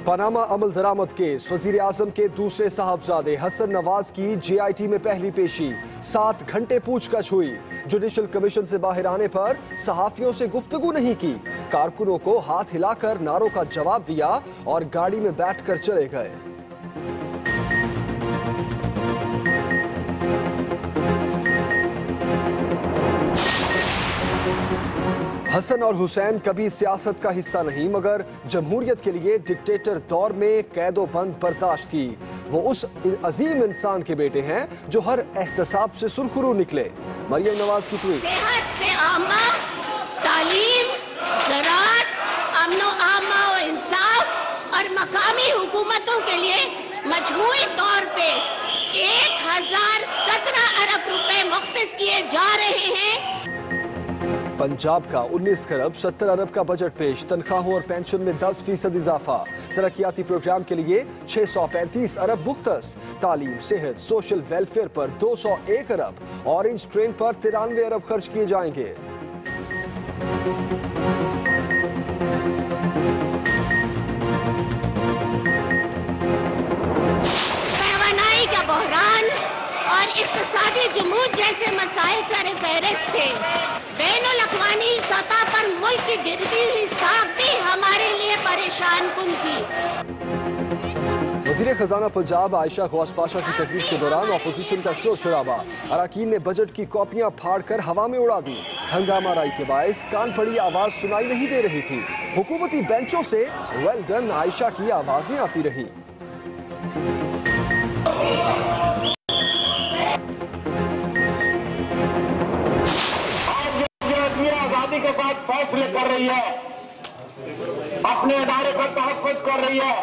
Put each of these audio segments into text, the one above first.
Panama अमल दरामद case, वजीर आजम के दूसरे साहबजादे हसन नवाज की JIT में पहली पेशी, 7 घंटे पूछताछ हुई। जुडिशल कमीशन से बाहर आने पर सहाफियों से गुफ्तगू नहीं की, कारकुनों को हाथ हिलाकर नारों का जवाब दिया और गाड़ी में बैठकर चले गए। हसन और हुसैन कभी सियासत का हिस्सा नहीं, मगर जमहूरियत के लिए डिक्टेटर दौर में कैदो बंद बर्दाश्त की। वो उस अजीम इंसान के बेटे हैं जो हर एहतसाब से सुरखरू निकले। मरियम नवाज की ट्वीट। सेहत आमा, तालीम, ज़राअत, अमनो आमा और इंसाफ और मकामी हुकूमतों के लिए मजमूई तौर पे 1017 अरब रुपए मुख्तस किए जा रहे हैं। पंजाब का 19 खरब 70 अरब का बजट पेश, तनख्वाहों और पेंशन में 10% इजाफा, तरक्याती प्रोग्राम के लिए 635 अरब मुख्तस, तालीम, सेहत, सोशल वेलफेयर पर 201 अरब, ऑरेंज ट्रेन पर 93 अरब खर्च किए जाएंगे। तवानाई का बहरान और इक्तिसादी जमूद जैसे मसाइल सर फहरिस्त थे। बैनुल अक़वामी सतह पर मुल्क की गिरती हुई साख भी हमारे लिए परेशान कुन थी। वज़ीर खजाना पंजाब आयशा गौस पाशा की तकरीर के दौरान ऑपोजिशन का शोर शराबा, अरकान ने बजट की कॉपियां फाड़कर हवा में उड़ा दी। हंगामा राई के बायस कान पड़ी आवाज सुनाई नहीं दे रही थी। हुकूमती बेंचों से वेल डन आयशा की आवाजें आती रही। आजादी के साथ फैसले कर रही है, अपने अदारे का तहफ़्फ़ुज़ कर रही है।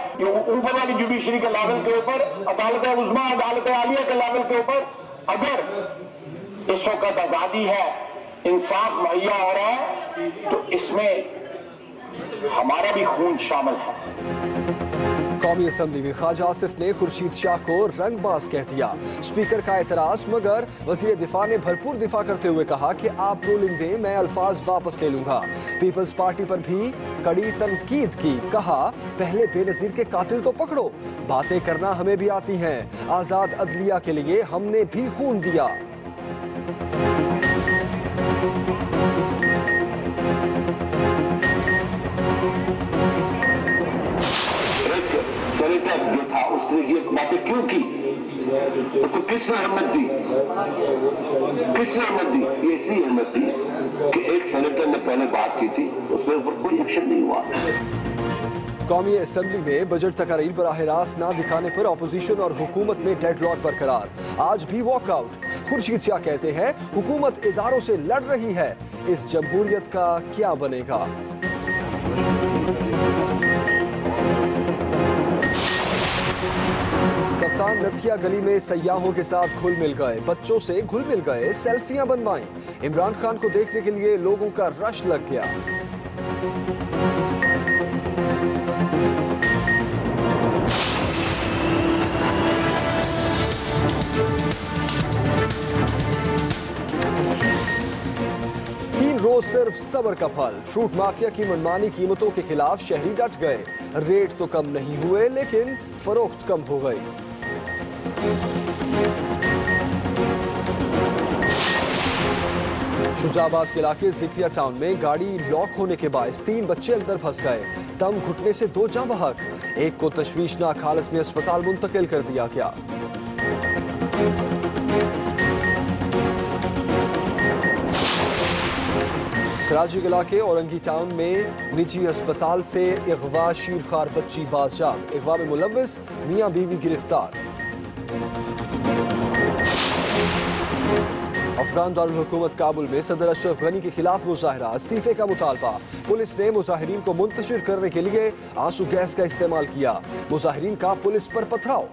ऊपर वाली जुडिशरी के लेवल के ऊपर, अदालत उज़्मा, अदालत आलिया के लेवल के ऊपर अगर इस वक्त आजादी है, इंसाफ मुहैया हो रहा है, तो इसमें हमारा भी खून शामिल है। कौमी असम्बली में ख्वाजा आसिफ ने खुर्शीद शाह को रंगबाज कह दिया। स्पीकर का एतराज, मगर वजीर दिफा ने भरपूर दिफा करते हुए कहा कि आप रूलिंग दें, मैं अल्फाज वापस ले लूंगा। पीपल्स पार्टी पर भी कड़ी तनकीद की, कहा पहले बेनजीर के कातिल तो पकड़ो, बातें करना हमें भी आती हैं, आजाद अदलिया के लिए हमने भी खून दिया। जो था उसने ये बातें क्यों की, उसको किसने अहमियत दी, ये इसलिए अहमियत दी कि एक सेनेटर ने पहले बात की थी, उसमें ऊपर कोई एक्शन नहीं हुआ। कौमी असम्बली में बजट तकारीर बराह रास्त ना दिखाने पर अपोजिशन और हुकूमत में डेडलॉक बरकरार, आज भी वॉकआउट। खुर्शीद शाह कहते हैं हुकूमत इदारों से लड़ रही है, इस जमहूरियत का क्या बनेगा। कप्तान नथिया गली में सयाहों के साथ घुल मिल गए, बच्चों से घुल मिल गए, सेल्फियां बनवाईं। इमरान खान को देखने के लिए लोगों का रश लग गया। रोज सिर्फ सब्र का फल, फ्रूट माफिया की मनमानी कीमतों के खिलाफ शहरी डट गए। रेट तो कम नहीं हुए, लेकिन फरोख्त कम हो गई। शुजाबाद के इलाके जिक्रिया टाउन में गाड़ी लॉक होने के बायस 3 बच्चे अंदर फंस गए। दम घुटने से 2 जाँ बहक, एक को तशवीशनाक हालत में अस्पताल मुंतकिल कर दिया गया। कराची के इलाके औरंगी टाउन में निजी अस्पताल से अगवा शीरखार बच्ची बादशाह, अगवा में मुलव्विस मियां बीवी गिरफ्तार। अफगान दारुल हुकूमत काबुल में सदर अशरफ गनी के खिलाफ मुजाहरा, इस्तीफे का मुतालबा। पुलिस ने मुजाहिरीन को मुंतशिर करने के लिए आंसू गैस का इस्तेमाल किया, मुजाहिरीन का पुलिस पर पथराव।